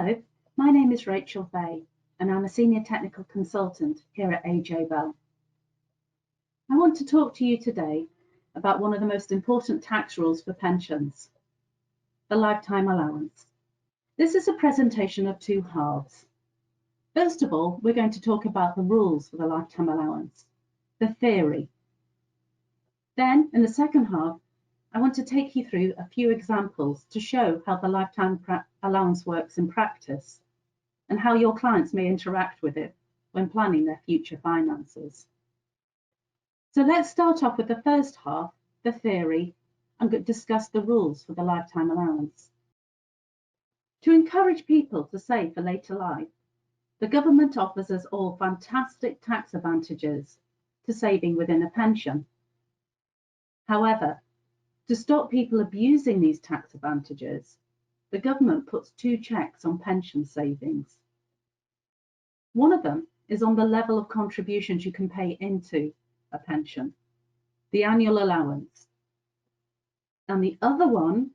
Hello, my name is Rachel Vahey, and I'm a Senior Technical Consultant here at AJ Bell. I want to talk to you today about one of the most important tax rules for pensions, the lifetime allowance. This is a presentation of two halves. First of all, we're going to talk about the rules for the lifetime allowance, the theory. Then, in the second half, I want to take you through a few examples to show how the lifetime allowance works in practice and how your clients may interact with it when planning their future finances. So let's start off with the first half, the theory, and discuss the rules for the lifetime allowance. To encourage people to save for later life, the government offers us all fantastic tax advantages to saving within a pension. However, to stop people abusing these tax advantages, the government puts two checks on pension savings. One of them is on the level of contributions you can pay into a pension, the annual allowance. And the other one,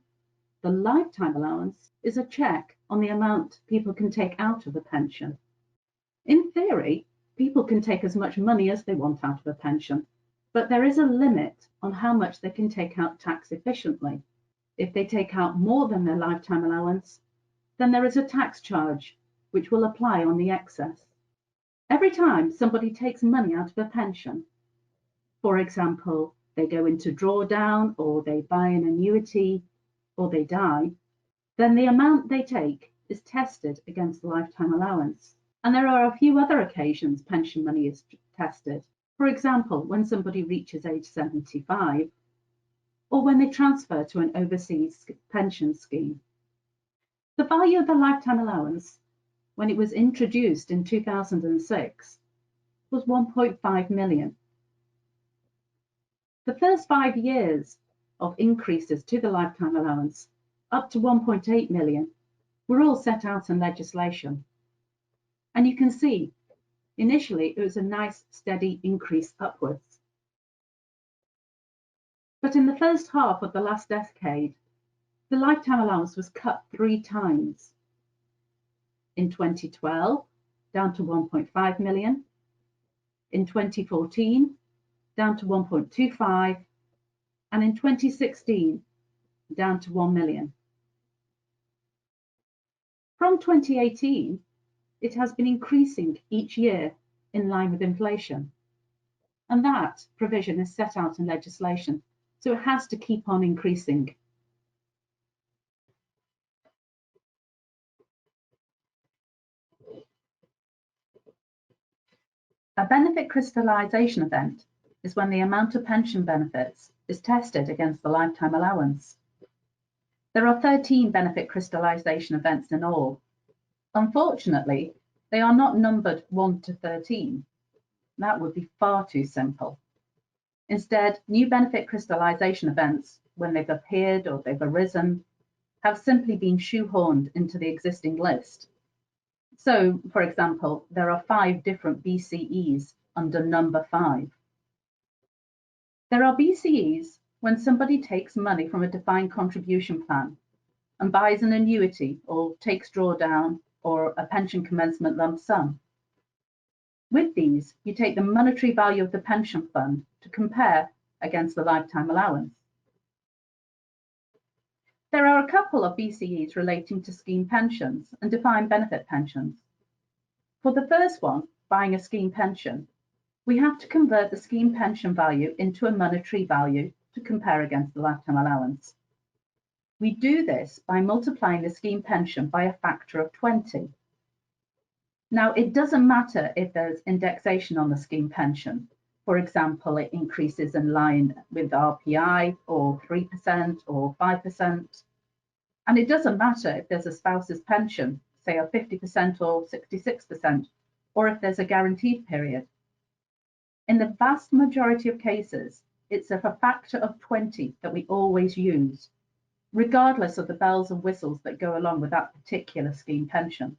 the lifetime allowance, is a check on the amount people can take out of a pension. In theory, people can take as much money as they want out of a pension, but there is a limit on how much they can take out tax efficiently. If they take out more than their lifetime allowance, then there is a tax charge which will apply on the excess. Every time somebody takes money out of a pension, for example, they go into drawdown or they buy an annuity or they die, then the amount they take is tested against the lifetime allowance. And there are a few other occasions pension money is tested. For example, when somebody reaches age 75, or when they transfer to an overseas pension scheme. The value of the lifetime allowance, when it was introduced in 2006, was 1.5 million. The first 5 years of increases to the lifetime allowance, up to 1.8 million, were all set out in legislation. And you can see, initially, it was a nice steady increase upwards. But in the first half of the last decade, the lifetime allowance was cut 3 times. In 2012, down to 1.5 million. In 2014, down to 1.25, and in 2016, down to 1 million. From 2018, it has been increasing each year in line with inflation. And that provision is set out in legislation, so it has to keep on increasing. A benefit crystallisation event is when the amount of pension benefits is tested against the lifetime allowance. There are 13 benefit crystallisation events in all. Unfortunately, they are not numbered 1 to 13. That would be far too simple. Instead, new benefit crystallisation events, when they've appeared or they've arisen, have simply been shoehorned into the existing list. So, for example, there are 5 different BCEs under number 5. There are BCEs when somebody takes money from a defined contribution plan and buys an annuity or takes drawdown or a pension commencement lump sum. With these, you take the monetary value of the pension fund to compare against the lifetime allowance. There are a couple of BCEs relating to scheme pensions and defined benefit pensions. For the first one, buying a scheme pension, we have to convert the scheme pension value into a monetary value to compare against the lifetime allowance. We do this by multiplying the scheme pension by a factor of 20. Now, it doesn't matter if there's indexation on the scheme pension. For example, it increases in line with RPI or 3% or 5%. And it doesn't matter if there's a spouse's pension, say of 50% or 66%, or if there's a guaranteed period. In the vast majority of cases, it's a factor of 20 that we always use, regardless of the bells and whistles that go along with that particular scheme pension.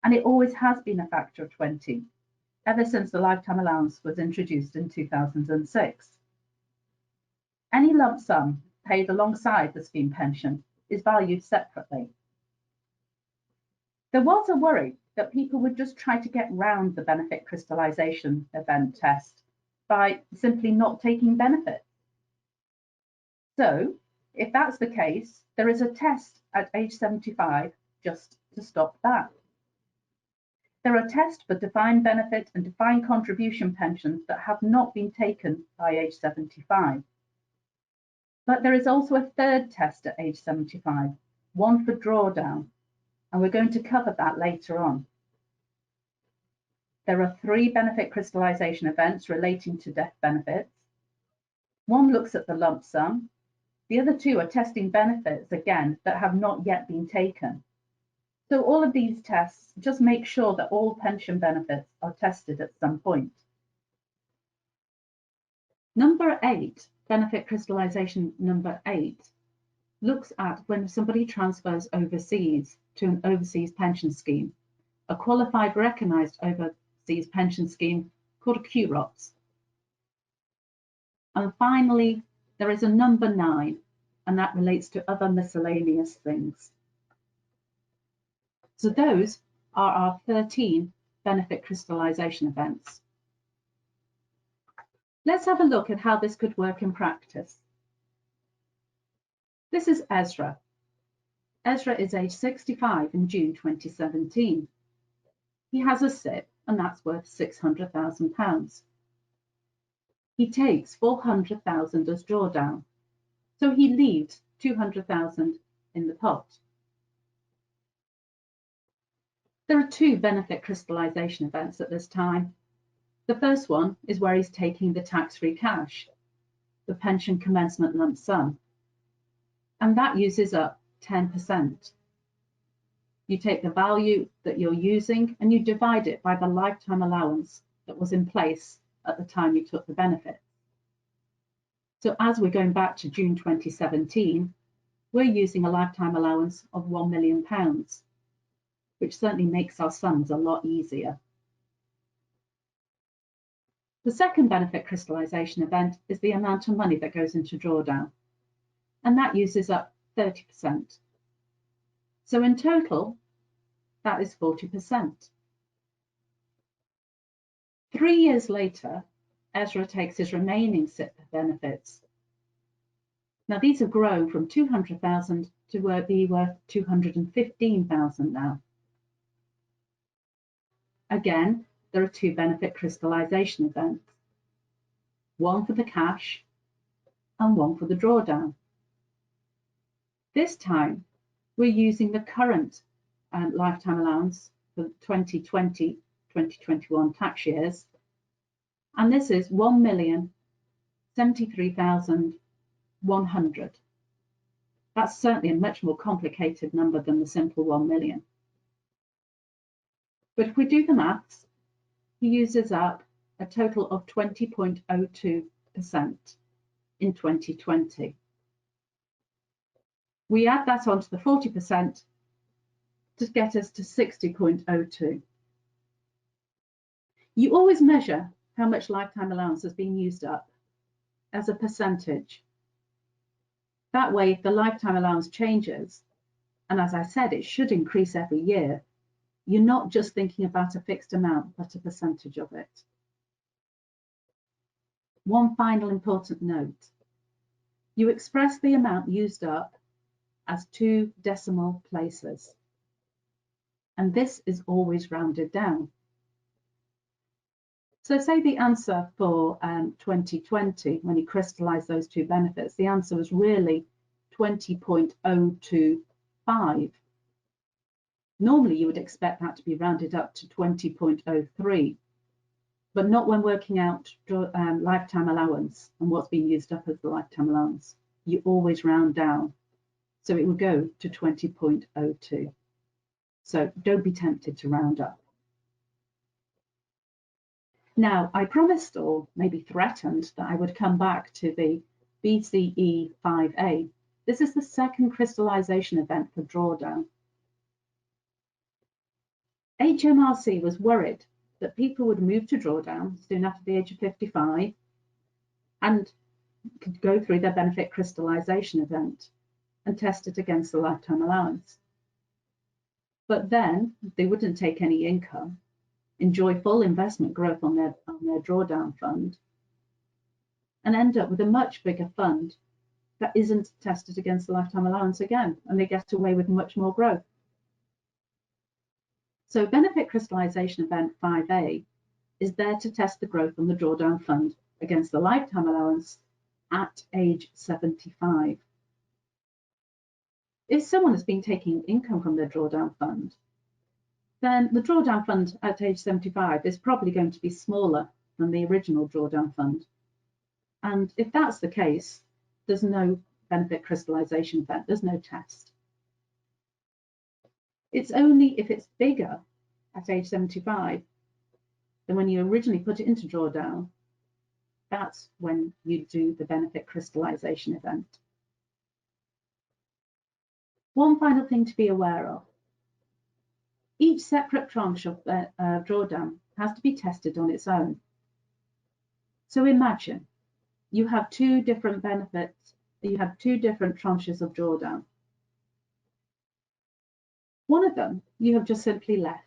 And it always has been a factor of 20, ever since the lifetime allowance was introduced in 2006. Any lump sum paid alongside the scheme pension is valued separately. There was a worry that people would just try to get round the benefit crystallisation event test by simply not taking benefit. So, if that's the case, there is a test at age 75 just to stop that. There are tests for defined benefit and defined contribution pensions that have not been taken by age 75. But there is also a third test at age 75, one for drawdown, and we're going to cover that later on. There are 3 benefit crystallisation events relating to death benefits. One looks at the lump sum. The other 2 are testing benefits, again, that have not yet been taken. So all of these tests just make sure that all pension benefits are tested at some point. Number 8, benefit crystallisation number 8, looks at when somebody transfers overseas to an overseas pension scheme, a qualified recognised overseas pension scheme called a QROPS. And finally, there is a number 9, and that relates to other miscellaneous things. So those are our 13 benefit crystallisation events. Let's have a look at how this could work in practice. This is Ezra. Ezra is age 65 in June 2017. He has a SIP, and that's worth £600,000. He takes 400,000 as drawdown, so he leaves 200,000 in the pot. There are 2 benefit crystallisation events at this time. The first one is where he's taking the tax-free cash, the pension commencement lump sum, and that uses up 10%. You take the value that you're using and you divide it by the lifetime allowance that was in place at the time you took the benefit. So as we're going back to June 2017, we're using a lifetime allowance of £1 million, which certainly makes our sums a lot easier. The second benefit crystallisation event is the amount of money that goes into drawdown, and that uses up 30%. So in total, that is 40%. 3 years later, Ezra takes his remaining SIP benefits. Now these have grown from 200,000 to be worth 215,000 now. Again, there are 2 benefit crystallisation events, one for the cash and one for the drawdown. This time, we're using the current lifetime allowance for 2020-2021 tax years, and this is 1,073,100. That's certainly a much more complicated number than the simple 1 million. But if we do the maths, he uses up a total of 20.02% in 2020. We add that onto the 40% to get us to 60.02. You always measure how much lifetime allowance has been used up as a percentage. That way, if the lifetime allowance changes, and as I said, it should increase every year, you're not just thinking about a fixed amount, but a percentage of it. One final important note. You express the amount used up as 2 decimal places, and this is always rounded down. So say the answer for 2020, when you crystallised those 2 benefits, the answer was really 20.025. Normally you would expect that to be rounded up to 20.03, but not when working out lifetime allowance and what's being used up as the lifetime allowance. You always round down. So it would go to 20.02. So don't be tempted to round up. Now, I promised, or maybe threatened, that I would come back to the BCE 5A. This is the second crystallisation event for drawdown. HMRC was worried that people would move to drawdown soon after the age of 55 and could go through their benefit crystallisation event and test it against the lifetime allowance. but then they wouldn't take any income, enjoy full investment growth on their drawdown fund, and end up with a much bigger fund that isn't tested against the lifetime allowance again, and they get away with much more growth. So benefit crystallization event 5A is there to test the growth on the drawdown fund against the lifetime allowance at age 75. If someone has been taking income from their drawdown fund, then the drawdown fund at age 75 is probably going to be smaller than the original drawdown fund. And if that's the case, there's no benefit crystallization event, there's no test. It's only if it's bigger at age 75 than when you originally put it into drawdown, that's when you do the benefit crystallization event. One final thing to be aware of. Each separate tranche of drawdown has to be tested on its own. So imagine you have two different benefits, you have two different tranches of drawdown. One of them you have just simply left.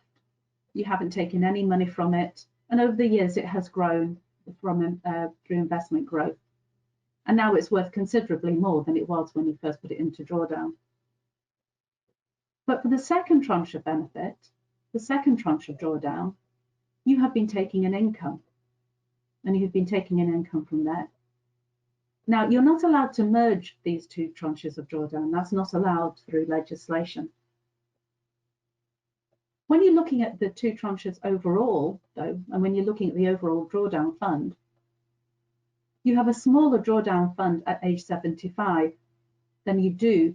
You haven't taken any money from it, and over the years it has grown from through investment growth. And now it's worth considerably more than it was when you first put it into drawdown. But for the second tranche of benefit, the second tranche of drawdown, you have been taking an income, and you've been taking an income from there. Now, you're not allowed to merge these two tranches of drawdown. That's not allowed through legislation. When you're looking at the two tranches overall, though, and when you're looking at the overall drawdown fund, you have a smaller drawdown fund at age 75 than you do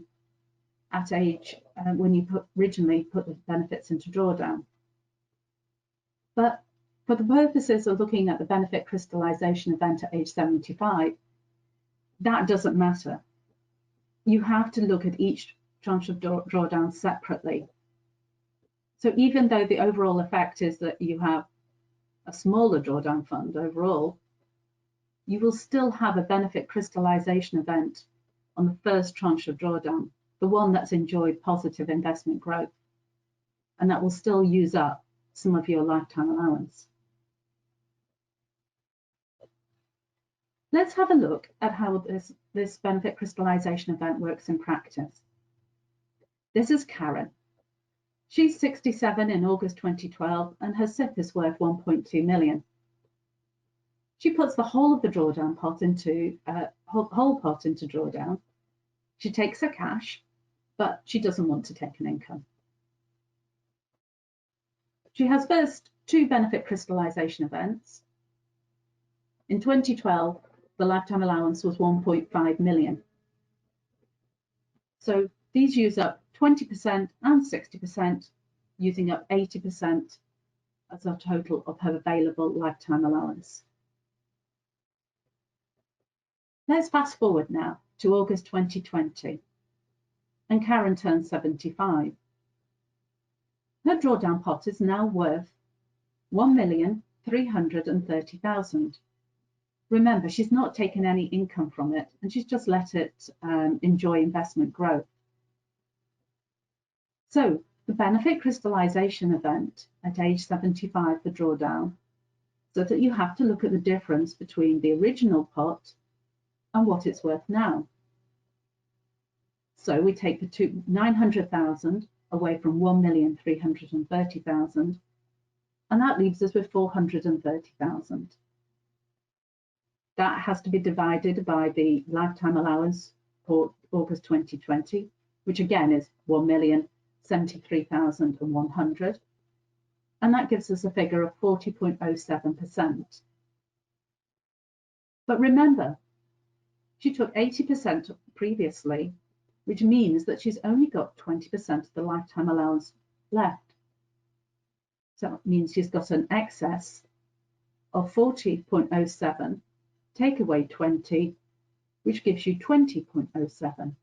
at age when you originally put the benefits into drawdown. But for the purposes of looking at the benefit crystallization event at age 75, that doesn't matter. You have to look at each tranche of drawdown separately. So even though the overall effect is that you have a smaller drawdown fund overall, you will still have a benefit crystallization event on the first tranche of drawdown, the one that's enjoyed positive investment growth, and that will still use up some of your lifetime allowance. Let's have a look at how this benefit crystallization event works in practice. This is Karen. She's 67 in August 2012 and her SIPP is worth 1.2 million. She puts the whole of the drawdown pot into whole pot into drawdown. She takes her cash, but she doesn't want to take an income. She has first two benefit crystallization events. In 2012, the lifetime allowance was 1.5 million. So these use up 20% and 60%, using up 80% as a total of her available lifetime allowance. Let's fast forward now to August 2020, and Karen turns 75. Her drawdown pot is now worth 1,330,000. Remember, she's not taken any income from it, and she's just let it enjoy investment growth. So the benefit crystallization event at age 75 for drawdown, so that you have to look at the difference between the original pot and what it's worth now. So we take the 900,000 away from 1,330,000, and that leaves us with 430,000. That has to be divided by the lifetime allowance for August 2020, which again is 1,073,100, and that gives us a figure of 40.07%. But remember, she took 80% previously, which means that she's only got 20% of the lifetime allowance left. So it means she's got an excess of 40.07, take away 20, which gives you 20.07.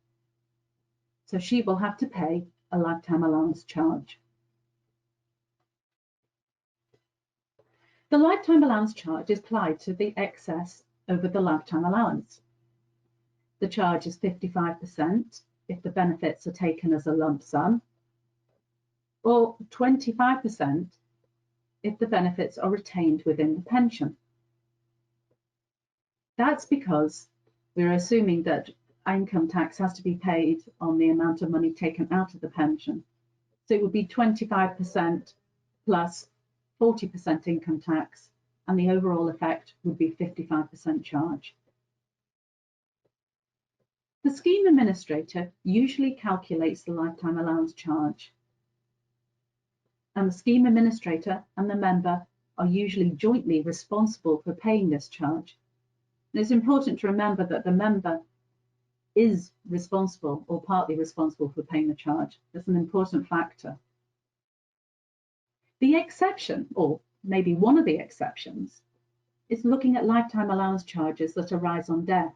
So she will have to pay a lifetime allowance charge. The lifetime allowance charge is applied to the excess over the lifetime allowance. The charge is 55% if the benefits are taken as a lump sum, or 25% if the benefits are retained within the pension. That's because we're assuming that income tax has to be paid on the amount of money taken out of the pension. So it would be 25% plus 40% income tax, and the overall effect would be 55% charge. The scheme administrator usually calculates the lifetime allowance charge, and the scheme administrator and the member are usually jointly responsible for paying this charge. And it's important to remember that the member is responsible or partly responsible for paying the charge. That's an important factor. The exception, or maybe one of the exceptions, is looking at lifetime allowance charges that arise on death.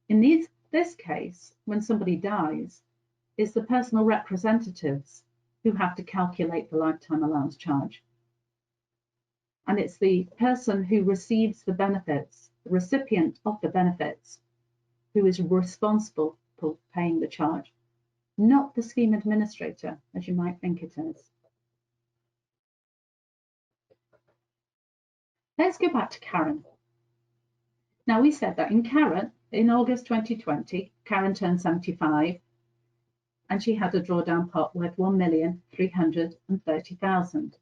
In this case, when somebody dies, it's the personal representatives who have to calculate the lifetime allowance charge. And it's the person who receives the benefits, the recipient of the benefits, who is responsible for paying the charge, not the scheme administrator, as you might think it is. Let's go back to Karen. Now, we said that in August 2020, Karen turned 75 and she had a drawdown pot worth 1,330,000.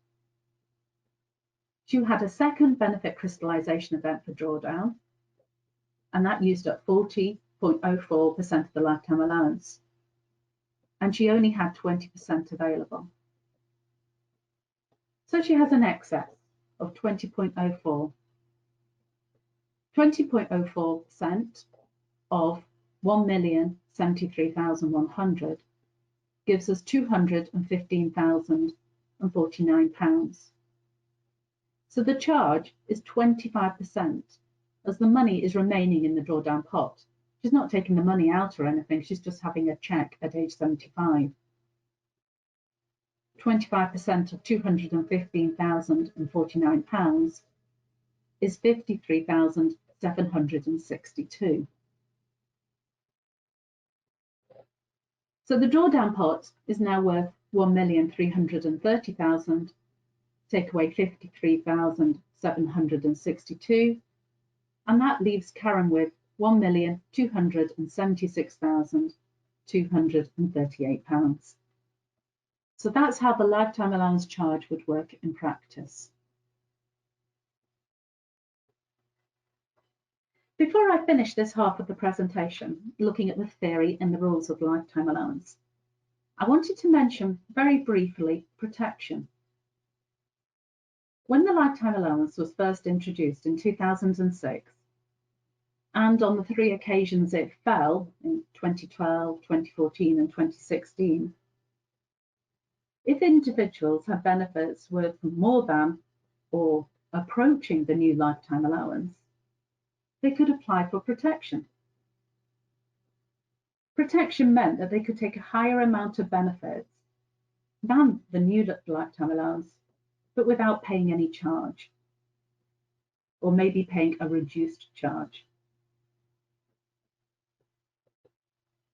She had a second benefit crystallisation event for drawdown, and that used up 40.04% of the lifetime allowance, and she only had 20% available. So she has an excess of 20.04. 20.04% of 1,073,100 gives us £215,049. So the charge is 25%, as the money is remaining in the drawdown pot. She's not taking the money out or anything, she's just having a cheque at age 75. 25% of £215,049 is £53,762. So the drawdown pot is now worth 1,330,000, take away 53,762, and that leaves Karen with £1,276,238. So that's how the lifetime allowance charge would work in practice. Before I finish this half of the presentation, looking at the theory and the rules of lifetime allowance, I wanted to mention very briefly protection. When the lifetime allowance was first introduced in 2006, and on the 3 occasions it fell in 2012, 2014 and 2016, if individuals have benefits worth more than or approaching the new lifetime allowance, they could apply for protection. Protection meant that they could take a higher amount of benefits than the new lifetime allowance, but without paying any charge, or maybe paying a reduced charge.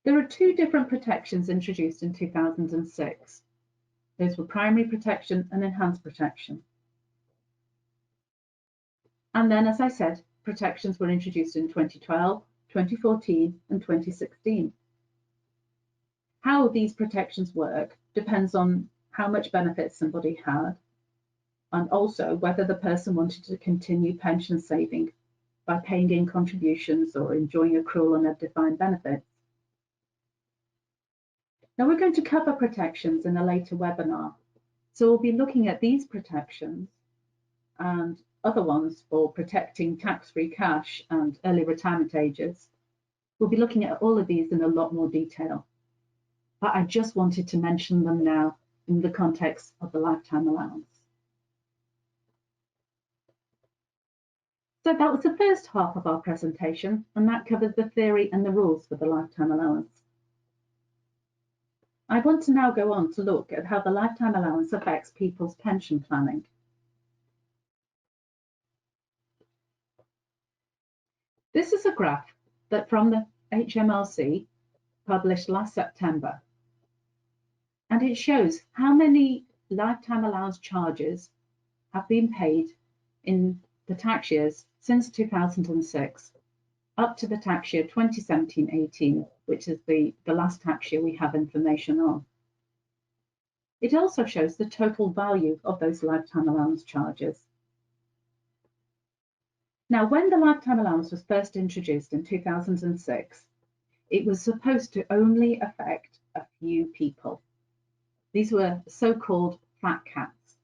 There are 2 different protections introduced in 2006. Those were primary protection and enhanced protection. And then, as I said, protections were introduced in 2012, 2014 and 2016. How these protections work depends on how much benefit somebody had, and also whether the person wanted to continue pension saving by paying in contributions or enjoying accrual on a defined benefit. Now we're going to cover protections in a later webinar, so we'll be looking at these protections and other ones for protecting tax-free cash and early retirement ages. We'll be looking at all of these in a lot more detail, but I just wanted to mention them now in the context of the lifetime allowance. So that was the first half of our presentation, and that covered the theory and the rules for the lifetime allowance. I want to now go on to look at how the lifetime allowance affects people's pension planning. This is a graph that from the HMRC published last September. and it shows how many lifetime allowance charges have been paid in the tax years since 2006 up to the tax year 2017-18, which is the last tax year we have information on. It also shows the total value of those lifetime allowance charges. Now, when the lifetime allowance was first introduced in 2006, it was supposed to only affect a few people. These were so-called fat cats.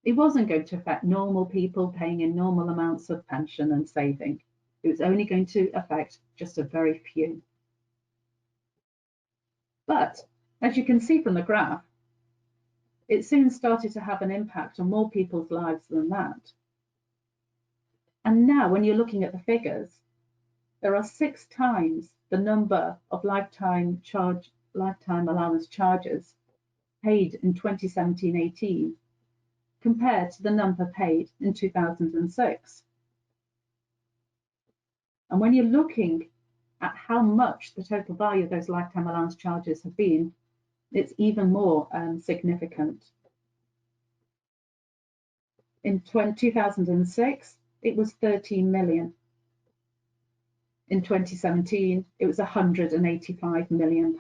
It wasn't going to affect normal people paying in normal amounts of pension and saving. It was only going to affect just a very few. But as you can see from the graph, it soon started to have an impact on more people's lives than that. And now when you're looking at the figures, there are 6 times the number of lifetime allowance charges paid in 2017-18 compared to the number paid in 2006. And when you're looking at how much the total value of those lifetime allowance charges have been, it's even more significant. In 2006, it was 13 million. In 2017, it was £185 million.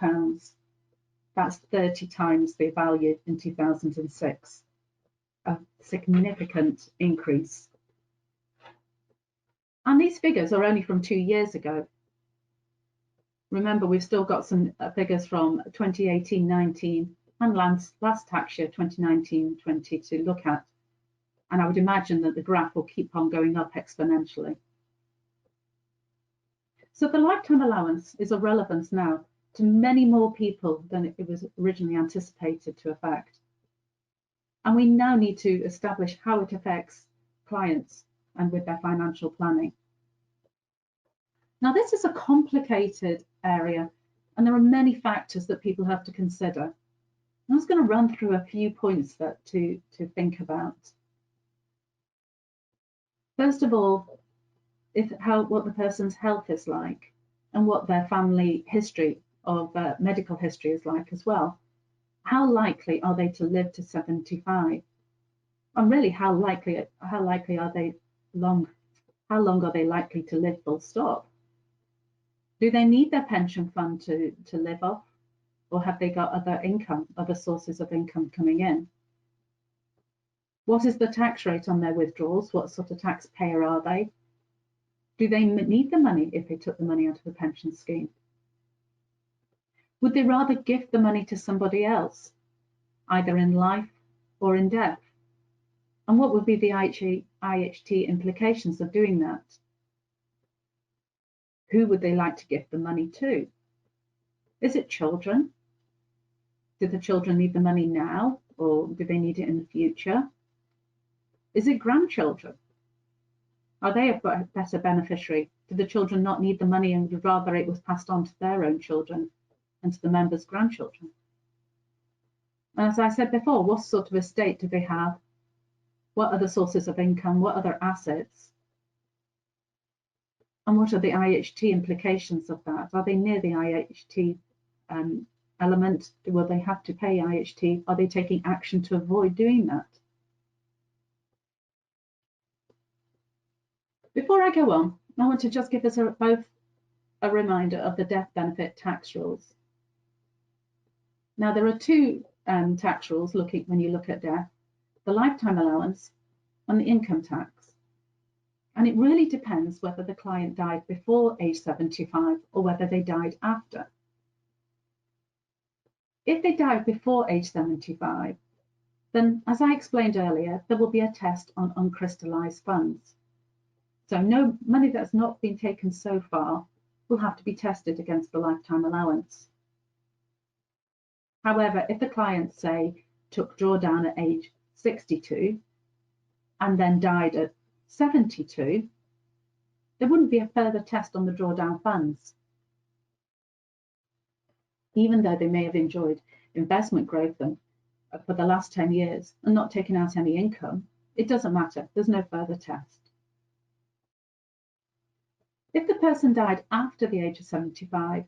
That's 30 times the value in 2006. A significant increase. And these figures are only from 2 years ago. Remember, we've still got some figures from 2018-19 and last tax year, 2019-20, to look at. And I would imagine that the graph will keep on going up exponentially. So the lifetime allowance is of relevance now to many more people than it was originally anticipated to affect. And we now need to establish how it affects clients and with their financial planning. Now, this is a complicated area, and there are many factors that people have to consider. I'm just going to run through a few points to think about. First of all, what the person's health is like and what their family history of medical history is like as well. How likely are they to live to 75? And really, how long are they likely to live full stop? Do they need their pension fund to live off, or have they got other sources of income coming in? What is the tax rate on their withdrawals? What sort of taxpayer are they? Do they need the money if they took the money out of the pension scheme? Would they rather gift the money to somebody else, either in life or in death? And what would be the IHT implications of doing that? Who would they like to gift the money to? Is it children? Do the children need the money now, or do they need it in the future? Is it grandchildren? Are they a better beneficiary? Do the children not need the money and would rather it was passed on to their own children and to the members' grandchildren? And as I said before, what sort of estate do they have? What other sources of income? What other assets? And what are the IHT implications of that? Are they near the IHT element? Will they have to pay IHT? Are they taking action to avoid doing that? Before I go on, I want to just give us both a reminder of the death benefit tax rules. Now, there are 2 tax rules when you look at death: the lifetime allowance and the income tax. And it really depends whether the client died before age 75 or whether they died after. If they died before age 75, then, as I explained earlier, there will be a test on uncrystallised funds. So no money that's not been taken so far will have to be tested against the lifetime allowance. However, if the client, say, took drawdown at age 62 and then died at 72, there wouldn't be a further test on the drawdown funds. Even though they may have enjoyed investment growth for the last 10 years and not taken out any income, it doesn't matter. There's no further test. If the person died after the age of 75,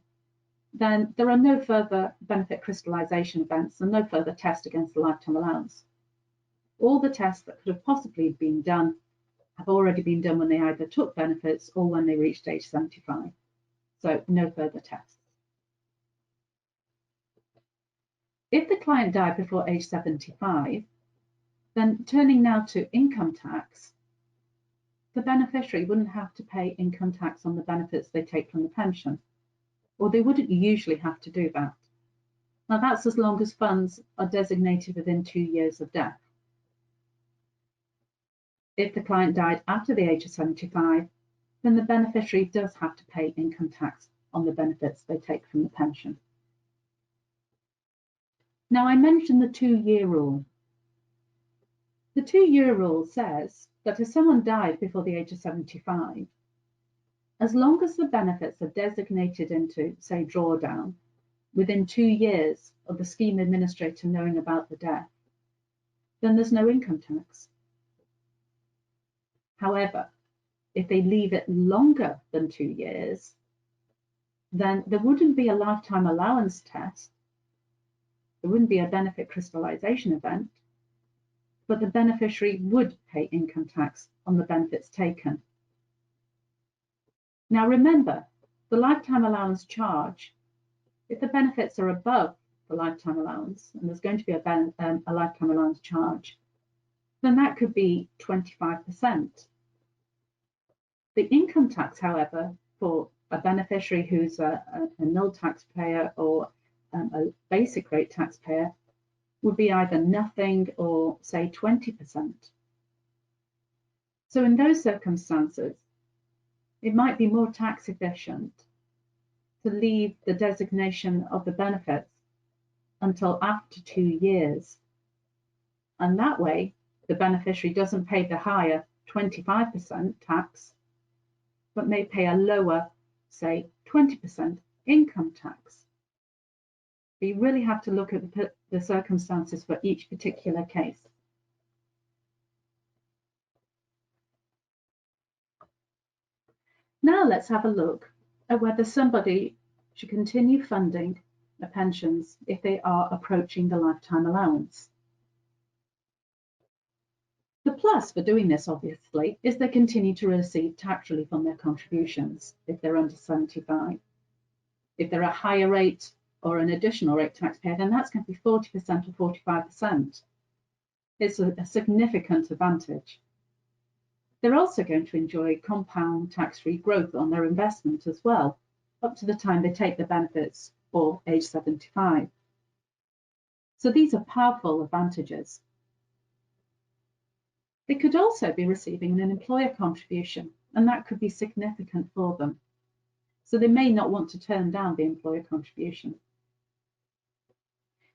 then there are no further benefit crystallisation events and no further test against the lifetime allowance. All the tests that could have possibly been done have already been done when they either took benefits or when they reached age 75. So no further tests. If the client died before age 75, then turning now to income tax, the beneficiary wouldn't have to pay income tax on the benefits they take from the pension, or they wouldn't usually have to do that. Now that's as long as funds are designated within 2 years of death. If the client died after the age of 75, then the beneficiary does have to pay income tax on the benefits they take from the pension. Now I mentioned the 2-year rule. The 2-year rule says that if someone died before the age of 75, as long as the benefits are designated into, say, drawdown, within 2 years of the scheme administrator knowing about the death, then there's no income tax. However, if they leave it longer than 2 years, then there wouldn't be a lifetime allowance test, there wouldn't be a benefit crystallisation event, but the beneficiary would pay income tax on the benefits taken. Now remember, the lifetime allowance charge, if the benefits are above the lifetime allowance, and there's going to be a lifetime allowance charge, then that could be 25%. The income tax, however, for a beneficiary who's a nil taxpayer or a basic rate taxpayer would be either nothing or, say, 20%. So in those circumstances, it might be more tax efficient to leave the designation of the benefits until after 2 years. And that way, the beneficiary doesn't pay the higher 25% tax, but may pay a lower, say, 20% income tax. But you really have to look at the circumstances for each particular case. Now let's have a look at whether somebody should continue funding the pensions if they are approaching the lifetime allowance. The plus for doing this, obviously, is they continue to receive tax relief on their contributions if they're under 75. If they're a higher rate or an additional rate taxpayer, then that's going to be 40% or 45%. It's a significant advantage. They're also going to enjoy compound tax-free growth on their investment as well, up to the time they take the benefits or age 75. So these are powerful advantages. They could also be receiving an employer contribution, and that could be significant for them. So they may not want to turn down the employer contribution.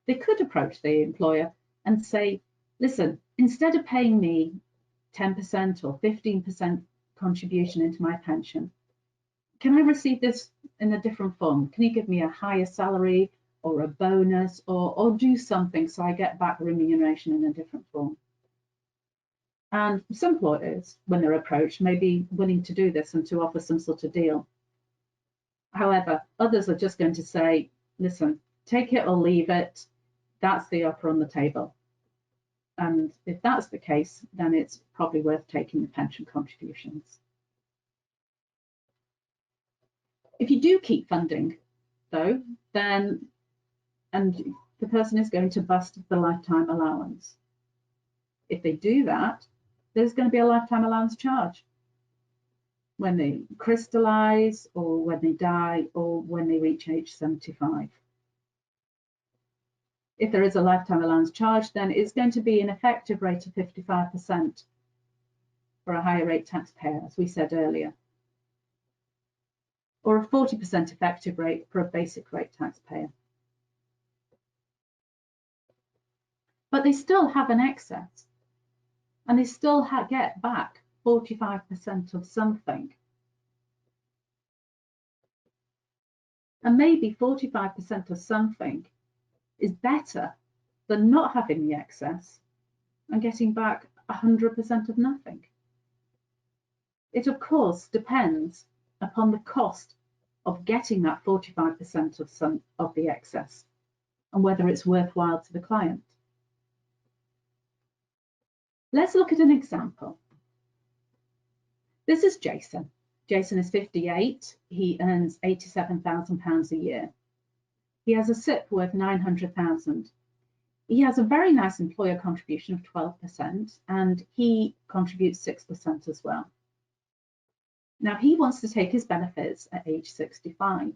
They could approach the employer and say, listen, instead of paying me 10% or 15% contribution into my pension, can I receive this in a different form? Can you give me a higher salary or a bonus or do something so I get back remuneration in a different form? And some employers, when they're approached, may be willing to do this and to offer some sort of deal. However, others are just going to say, listen, take it or leave it. That's the offer on the table. And if that's the case, then it's probably worth taking the pension contributions. If you do keep funding, though, then, and the person is going to bust the lifetime allowance. If they do that, there's going to be a lifetime allowance charge when they crystallise or when they die or when they reach age 75. If there is a lifetime allowance charge, then it's going to be an effective rate of 55% for a higher rate taxpayer, as we said earlier, or a 40% effective rate for a basic rate taxpayer. But they still have an excess, and they still get back 45% of something. And maybe 45% of something is better than not having the excess and getting back 100% of nothing. It, of course, depends upon the cost of getting that 45% of the excess and whether it's worthwhile to the client. Let's look at an example. This is Jason. Jason is 58. He earns £87,000 a year. He has a SIP worth £900,000. He has a very nice employer contribution of 12%, and he contributes 6% as well. Now he wants to take his benefits at age 65.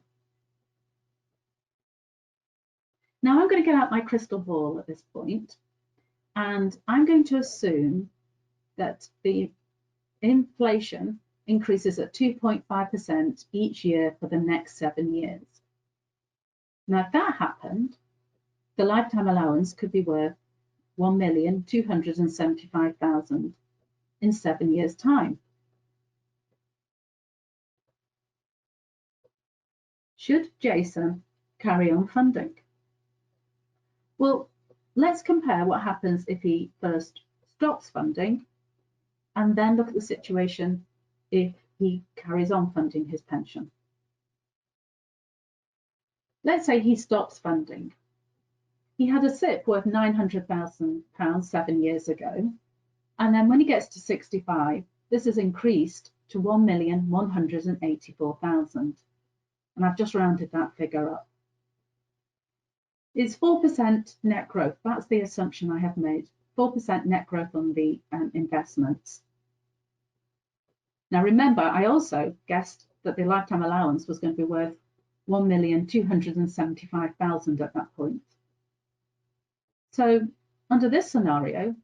Now I'm going to get out my crystal ball at this point, and I'm going to assume that the inflation increases at 2.5% each year for the next 7 years. Now, if that happened, the lifetime allowance could be worth £1,275,000 in 7 years' time. Should Jason carry on funding? Well, let's compare what happens if he first stops funding and then look at the situation if he carries on funding his pension. Let's say he stops funding. He had a SIP worth £900,000 7 years ago, and then when he gets to 65, this has increased to £1,184,000, and I've just rounded that figure up. It's 4% net growth. That's the assumption I have made. 4% net growth on the investments. Now remember, I also guessed that the lifetime allowance was going to be worth £1,275,000 at that point. So under this scenario,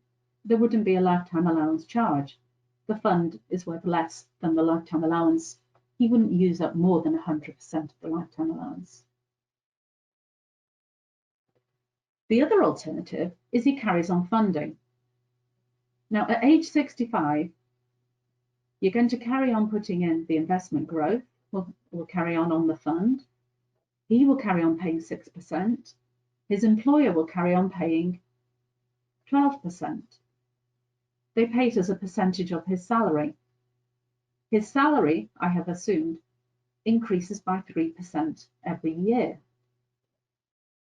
there wouldn't be a lifetime allowance charge. The fund is worth less than the lifetime allowance. He wouldn't use up more than 100% of the lifetime allowance. The other alternative is he carries on funding. Now at age 65, you're going to carry on putting in the investment growth, will carry on the fund. He will carry on paying 6%. His employer will carry on paying 12%. They pay it as a percentage of his salary. His salary, I have assumed, increases by 3% every year.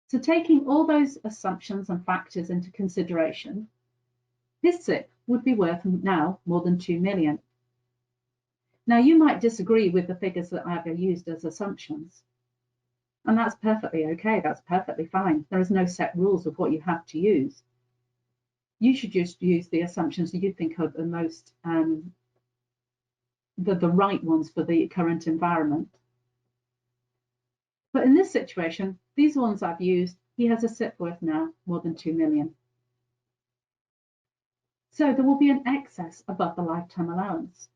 So taking all those assumptions and factors into consideration, his SIP would be worth now more than 2 million. Now you might disagree with the figures that I've used as assumptions, and that's perfectly okay, that's perfectly fine. There is no set rules of what you have to use. You should just use the assumptions that you think are the most, the right ones for the current environment. But in this situation, these ones I've used, he has a SIP worth now more than 2 million. So there will be an excess above the lifetime allowance.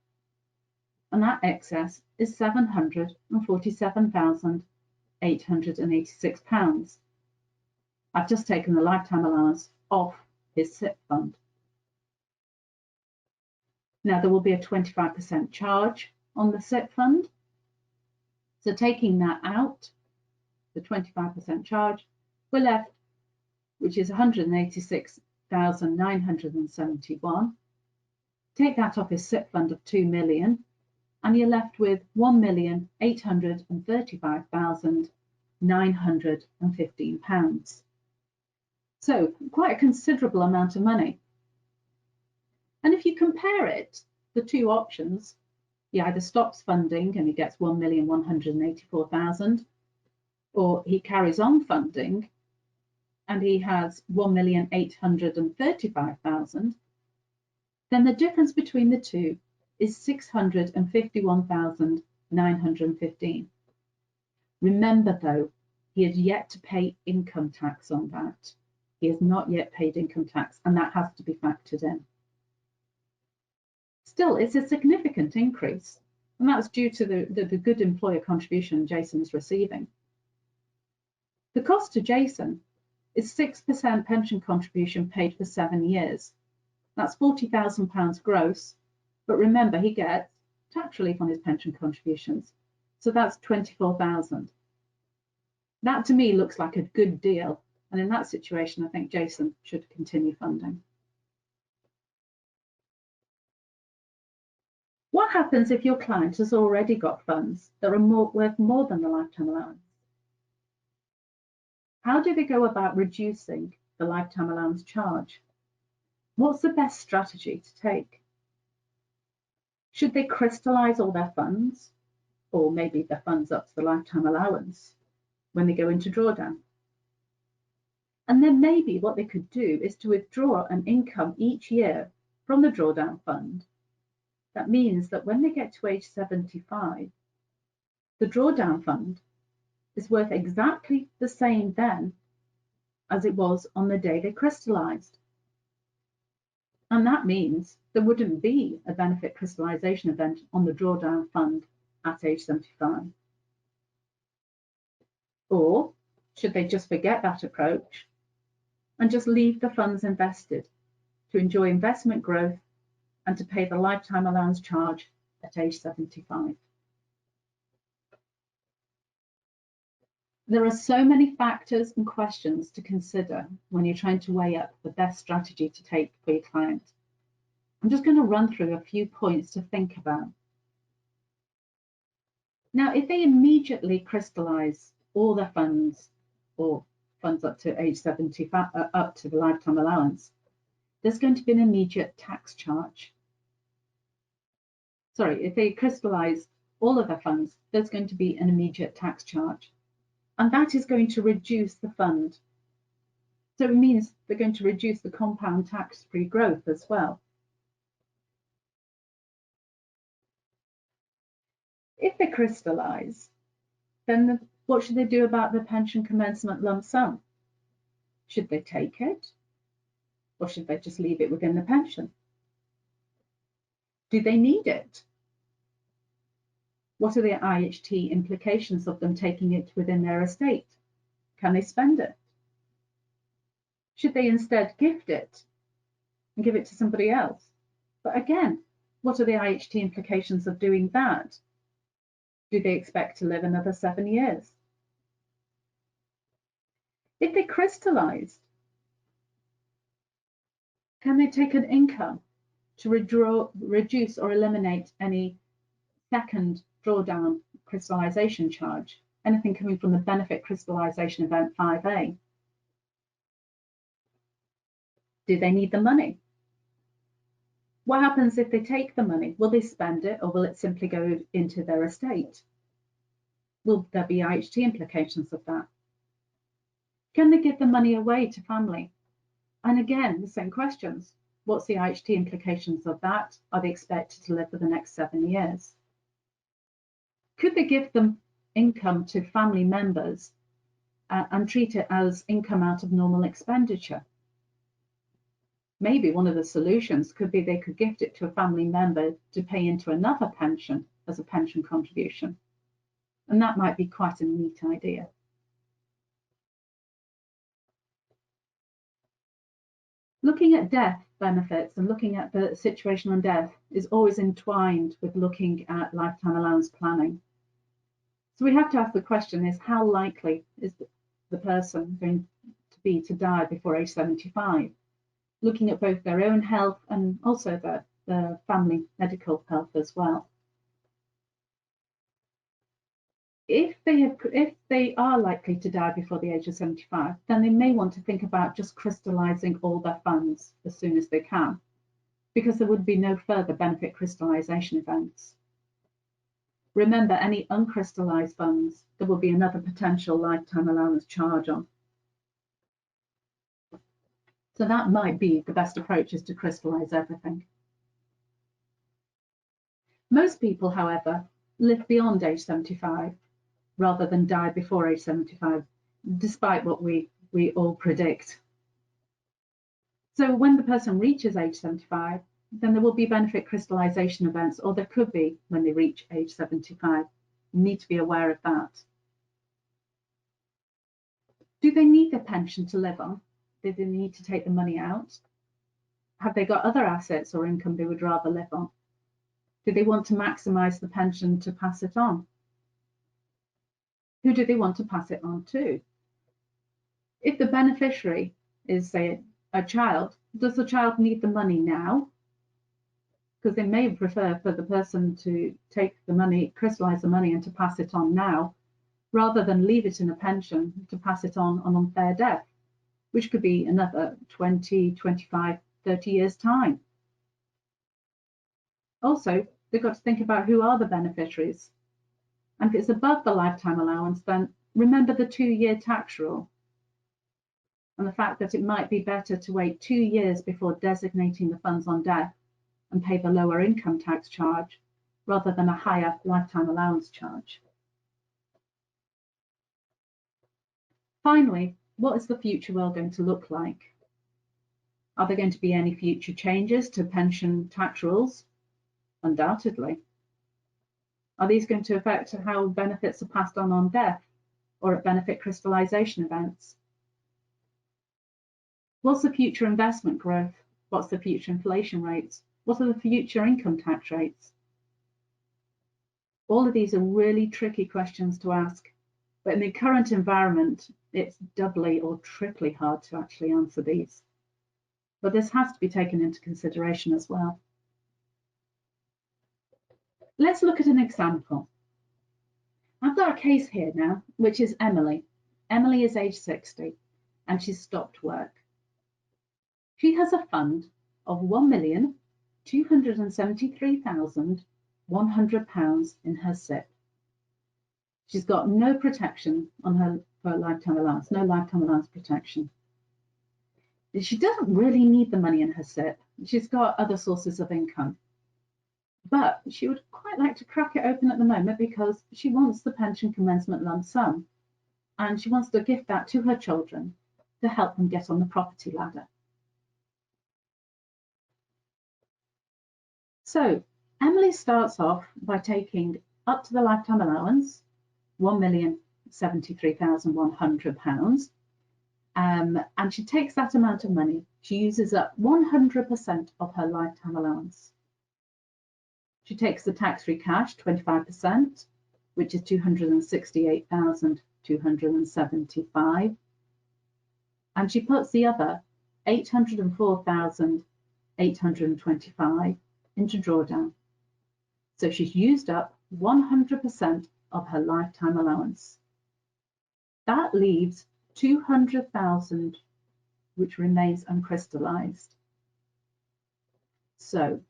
And that excess is £747,886. I've just taken the lifetime allowance off his SIP fund. Now there will be a 25% charge on the SIP fund. So taking that out, the 25% charge, we're left, which is 186,971. Take that off his SIP fund of 2 million, and you're left with £1,835,915. So quite a considerable amount of money. And if you compare it, the two options, he either stops funding and he gets 1,184,000, or he carries on funding and he has 1,835,000, then the difference between the two is 651,915. Remember though, he has yet to pay income tax on that. He has not yet paid income tax, and that has to be factored in. Still, it's a significant increase, and that's due to the good employer contribution Jason is receiving. The cost to Jason is 6% pension contribution paid for 7 years. That's £40,000 gross, but remember he gets tax relief on his pension contributions, so that's 24,000. That to me looks like a good deal, and in that situation I think Jason should continue funding. What What happens if your client has already got funds that are worth more than the lifetime allowance? How do they go about reducing the lifetime allowance charge? What's the best strategy to take? Should they crystallise all their funds, or maybe their funds up to the lifetime allowance when they go into drawdown? And then maybe what they could do is to withdraw an income each year from the drawdown fund. That means that when they get to age 75, the drawdown fund is worth exactly the same then as it was on the day they crystallised. And that means there wouldn't be a benefit crystallisation event on the drawdown fund at age 75. Or should they just forget that approach and just leave the funds invested to enjoy investment growth and to pay the lifetime allowance charge at age 75? There are so many factors and questions to consider when you're trying to weigh up the best strategy to take for your client. I'm just going to run through a few points to think about. Now, if they immediately crystallise all their funds, or funds up to age 75, up to the lifetime allowance, there's going to be an immediate tax charge. Sorry, if they crystallise all of their funds, there's going to be an immediate tax charge. And that is going to reduce the fund. So it means they're going to reduce the compound tax-free growth as well. If they crystallise, then what should they do about the pension commencement lump sum? Should they take it? Or should they just leave it within the pension? Do they need it? What are the IHT implications of them taking it within their estate? Can they spend it? Should they instead gift it and give it to somebody else? But again, what are the IHT implications of doing that? Do they expect to live another 7 years? If they crystallised, can they take an income to reduce or eliminate any second drawdown crystallisation charge, anything coming from the benefit crystallisation event 5A? Do they need the money? What happens if they take the money? Will they spend it, or will it simply go into their estate? Will there be IHT implications of that? Can they give the money away to family? And again, the same questions. What's the IHT implications of that? Are they expected to live for the next 7 years? Could they give them income to family members and treat it as income out of normal expenditure? Maybe one of the solutions could be they could gift it to a family member to pay into another pension as a pension contribution. And that might be quite a neat idea. Looking at death benefits and looking at the situation on death is always entwined with looking at lifetime allowance planning. So we have to ask the question is, how likely is the person going to be to die before age 75? Looking at both their own health and also the family medical health as well. If they are likely to die before the age of 75, then they may want to think about just crystallising all their funds as soon as they can, because there would be no further benefit crystallisation events. Remember, any uncrystallised funds, there will be another potential lifetime allowance charge on. So that might be the best approach, is to crystallise everything. Most people, however, live beyond age 75 rather than die before age 75, despite what we all predict. So when the person reaches age 75, then there will be benefit crystallisation events, or there could be when they reach age 75. You need to be aware of that. Do they need a pension to live on? Do they need to take the money out? Have they got other assets or income they would rather live on? Do they want to maximise the pension to pass it on? Who do they want to pass it on to? If the beneficiary is, say, a child, does the child need the money now? because they may prefer for the person to take the money, crystallise the money and to pass it on now, rather than leave it in a pension to pass it on their death, which could be another 20, 25, 30 years' time. Also, they've got to think about who are the beneficiaries. And if it's above the lifetime allowance, then remember the 2-year tax rule and the fact that it might be better to wait 2 years before designating the funds on death and pay the lower income tax charge rather than a higher lifetime allowance charge. Finally, what is the future world going to look like? Are there going to be any future changes to pension tax rules? Undoubtedly. Are these going to affect how benefits are passed on death or at benefit crystallisation events? What's the future investment growth? What's the future inflation rates? What are the future income tax rates? All of these are really tricky questions to ask, but in the current environment, it's doubly or triply hard to actually answer these. But this has to be taken into consideration as well. Let's look at an example. I've got a case here now, which is Emily. Emily is age 60 and she's stopped work. She has a fund of £1,273,100 in her SIP. She's got no protection on her for lifetime allowance, no lifetime allowance protection. She doesn't really need the money in her SIP. She's got other sources of income. But she would quite like to crack it open at the moment because she wants the pension commencement lump sum and she wants to gift that to her children to help them get on the property ladder. So Emily starts off by taking up to the lifetime allowance, £1,073,100, and she takes that amount of money. She uses up 100% of her lifetime allowance. She takes the tax-free cash, 25%, which is £268,275, and she puts the other £804,825 into drawdown. So she's used up 100% of her lifetime allowance. That leaves 200,000, which remains uncrystallised. So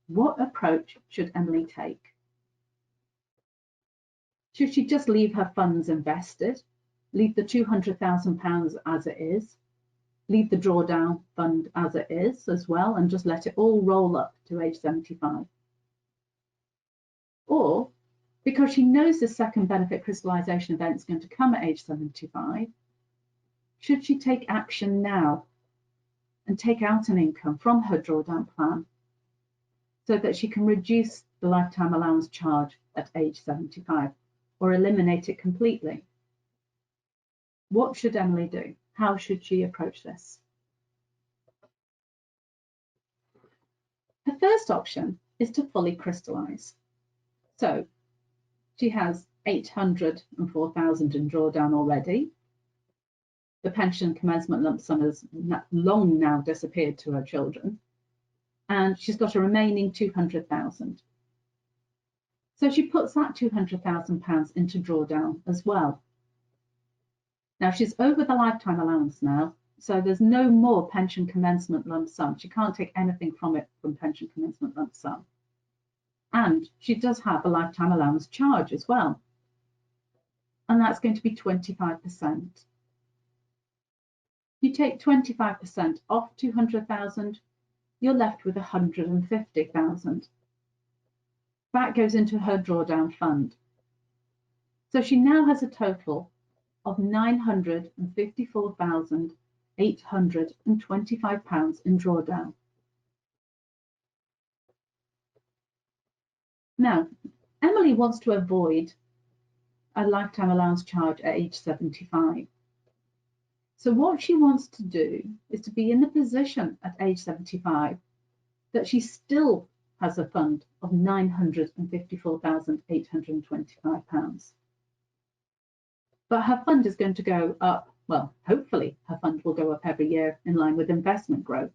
what approach should Emily take? Should she just leave her funds invested, leave the £200,000 as it is, leave the drawdown fund as it is as well, and just let it all roll up to age 75? Or, because she knows the second benefit crystallisation event is going to come at age 75, should she take action now and take out an income from her drawdown plan so that she can reduce the lifetime allowance charge at age 75 or eliminate it completely? What should Emily do? How should she approach this? Her first option is to fully crystallise. So she has 804,000 in drawdown already. The pension commencement lump sum has long now disappeared to her children, and she's got a remaining 200,000. So she puts that £200,000 into drawdown as well. Now she's over the lifetime allowance now, so there's no more pension commencement lump sum. She can't take anything from it from pension commencement lump sum. And she does have a lifetime allowance charge as well. And that's going to be 25%. You take 25% off 200,000, you're left with 150,000. That goes into her drawdown fund. So she now has a total of £954,825 in drawdown. Now, Emily wants to avoid a lifetime allowance charge at age 75. So what she wants to do is to be in the position at age 75 that she still has a fund of £954,825. But her fund is going to go up, well, hopefully her fund will go up every year in line with investment growth.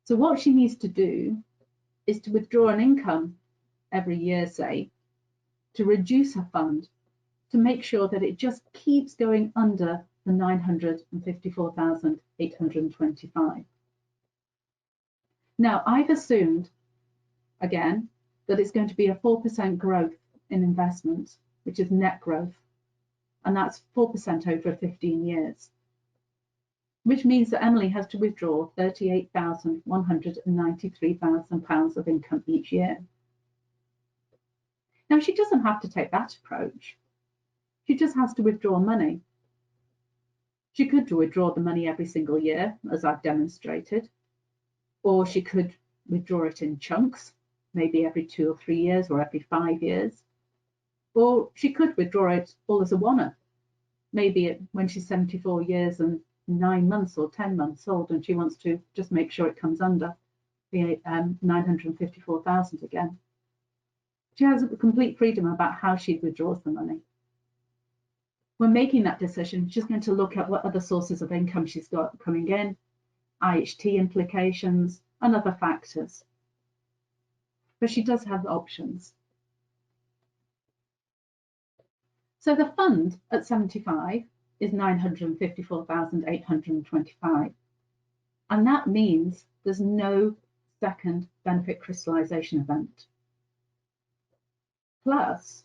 So what she needs to do is to withdraw an income every year, say, to reduce her fund, to make sure that it just keeps going under the 954,825. Now, I've assumed, again, that it's going to be a 4% growth in investment, which is net growth, and that's 4% over 15 years, which means that Emily has to withdraw £38,193 of income each year. Now, she doesn't have to take that approach. She just has to withdraw money. She could withdraw the money every single year, as I've demonstrated, or she could withdraw it in chunks, maybe every 2 or 3 years or every 5 years, or she could withdraw it all as a one-off, maybe when she's 74 years and 9 months or 10 months old, and she wants to just make sure it comes under the 954,000 again. She has complete freedom about how she withdraws the money. When making that decision, she's going to look at what other sources of income she's got coming in, IHT implications, and other factors. But she does have options. So the fund at 75 is 954,825. And that means there's no second benefit crystallisation event. Plus,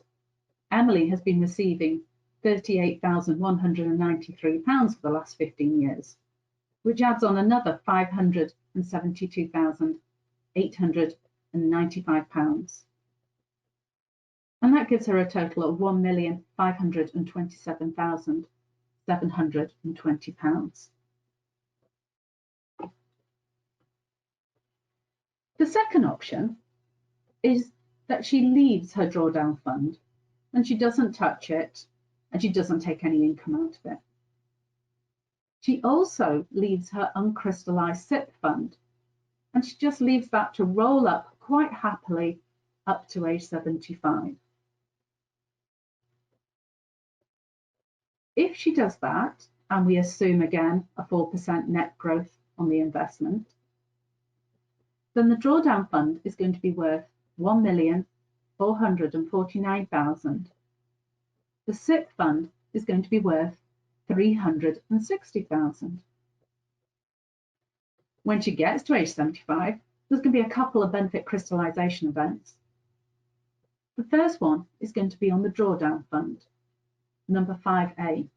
Emily has been receiving £38,193 for the last 15 years, which adds on another £572,895. And that gives her a total of £1,527,720. The second option is that she leaves her drawdown fund and she doesn't touch it and she doesn't take any income out of it. She also leaves her uncrystallised SIPP fund and she just leaves that to roll up quite happily up to age 75. If she does that, and we assume again a 4% net growth on the investment, then the drawdown fund is going to be worth £1,449,000. The SIPP fund is going to be worth £360,000. When she gets to age 75, there's going to be a couple of benefit crystallisation events. The first one is going to be on the drawdown fund, number 5A.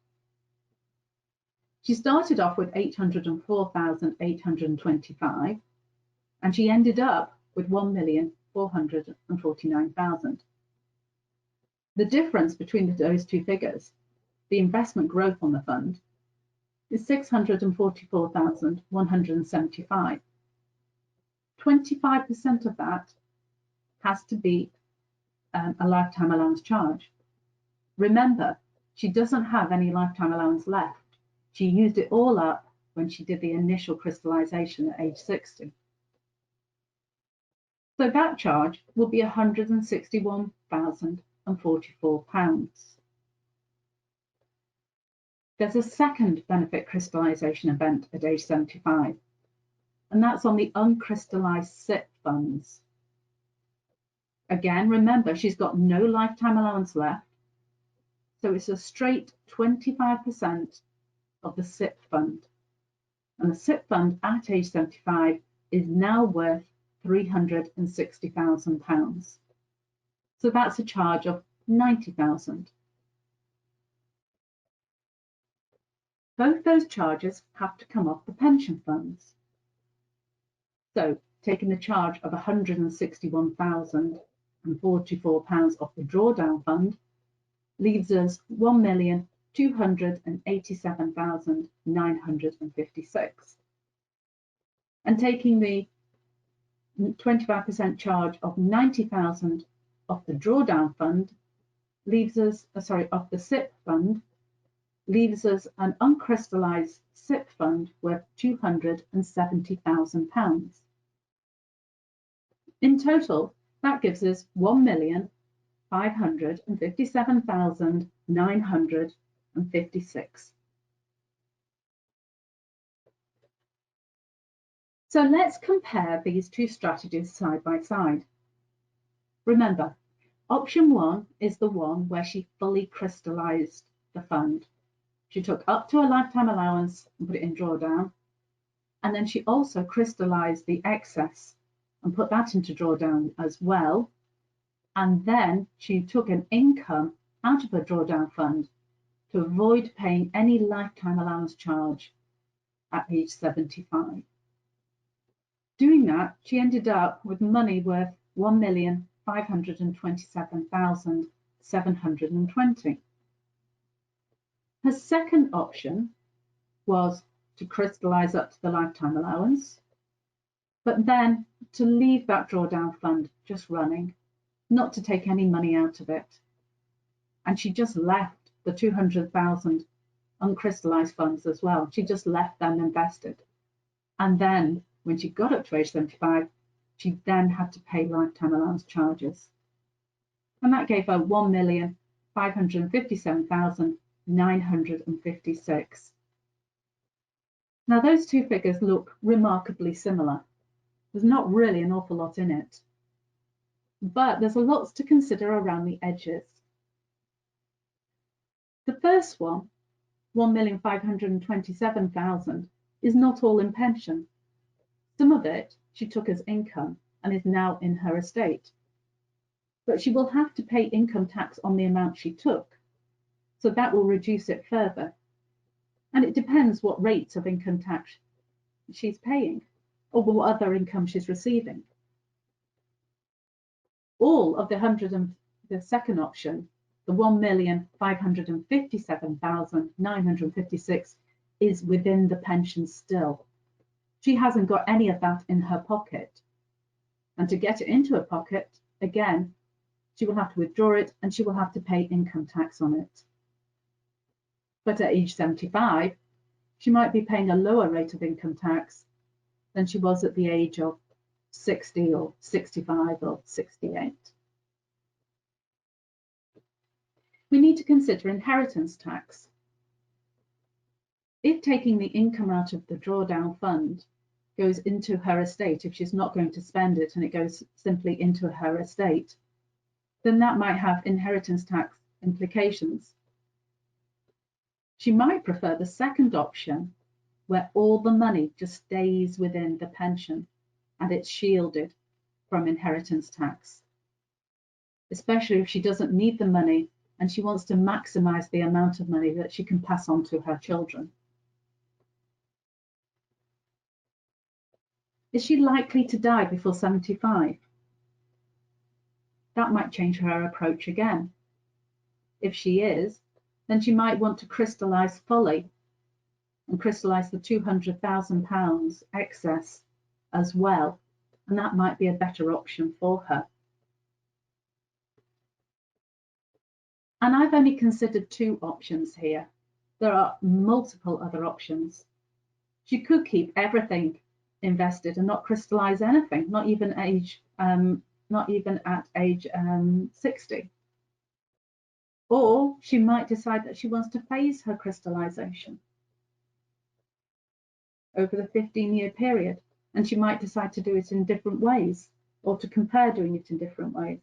She started off with 804,825 and she ended up with 1,449,000. The difference between those two figures, the investment growth on the fund, is 644,175. 25% of that has to be a lifetime allowance charge. Remember, she doesn't have any lifetime allowance left. She used it all up when she did the initial crystallisation at age 60. So that charge will be £161,044. There's a second benefit crystallisation event at age 75, and that's on the uncrystallised SIPP funds. Again, remember, she's got no lifetime allowance left, so it's a straight 25% of the SIPP fund. And the SIPP fund at age 75 is now worth £360,000. So that's a charge of £90,000. Both those charges have to come off the pension funds. So taking the charge of £161,044 off the drawdown fund leaves us £1,287,956. And taking the 25% charge of £90,000 off the drawdown fund leaves us, off the SIPP fund, leaves us an uncrystallised SIPP fund worth £270,000. In total, that gives us £1,557,956. So let's compare these two strategies side by side. Remember, option 1 is the one where she fully crystallized the fund. She took up to a lifetime allowance and put it in drawdown. And then she also crystallized the excess and put that into drawdown as well. And then she took an income out of her drawdown fund to avoid paying any lifetime allowance charge at age 75. Doing that, she ended up with money worth $1,527,720. Her second option was to crystallize up to the lifetime allowance, but then to leave that drawdown fund just running, not to take any money out of it. And she just left the 200,000 uncrystallized funds as well. She just left them invested. And then when she got up to age 75, she then had to pay lifetime allowance charges. And that gave her $1,557,956. Now those two figures look remarkably similar. There's not really an awful lot in it, but there's a lot to consider around the edges. The first one, 1,527,000, is not all in pension. Some of it she took as income and is now in her estate. But she will have to pay income tax on the amount she took, so that will reduce it further. And it depends what rates of income tax she's paying or what other income she's receiving. All of the second option, the 1,557,956, is within the pension still. She hasn't got any of that in her pocket. And to get it into her pocket, again, she will have to withdraw it and she will have to pay income tax on it. But at age 75, she might be paying a lower rate of income tax than she was at the age of 60 or 65 or 68. We need to consider inheritance tax. If taking the income out of the drawdown fund goes into her estate, if she's not going to spend it and it goes simply into her estate, then that might have inheritance tax implications. She might prefer the second option, where all the money just stays within the pension and it's shielded from inheritance tax, especially if she doesn't need the money and she wants to maximize the amount of money that she can pass on to her children. Is she likely to die before 75? That might change her approach again. If she is, then she might want to crystallize fully and crystallize the £200,000 excess as well, and that might be a better option for her. And I've only considered two options here. There are multiple other options. She could keep everything invested and not crystallize anything, not even at age 60. Or she might decide that she wants to phase her crystallization over the 15-year period, and she might decide to do it in different ways or to compare doing it in different ways.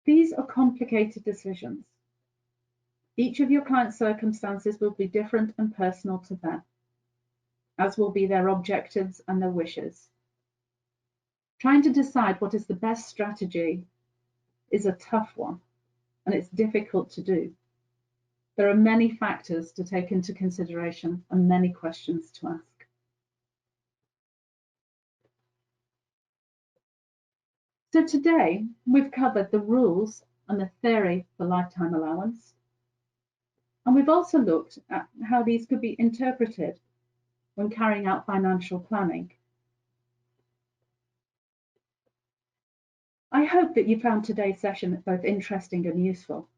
These are complicated decisions. Each of your client's circumstances will be different and personal to them, as will be their objectives and their wishes. Trying to decide what is the best strategy is a tough one, and it's difficult to do. There are many factors to take into consideration and many questions to ask. So today we've covered the rules and the theory for lifetime allowance, and we've also looked at how these could be interpreted when carrying out financial planning. I hope that you found today's session both interesting and useful.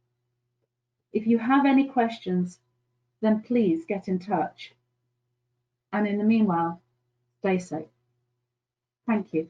If you have any questions, then please get in touch. And in the meanwhile, stay safe. Thank you.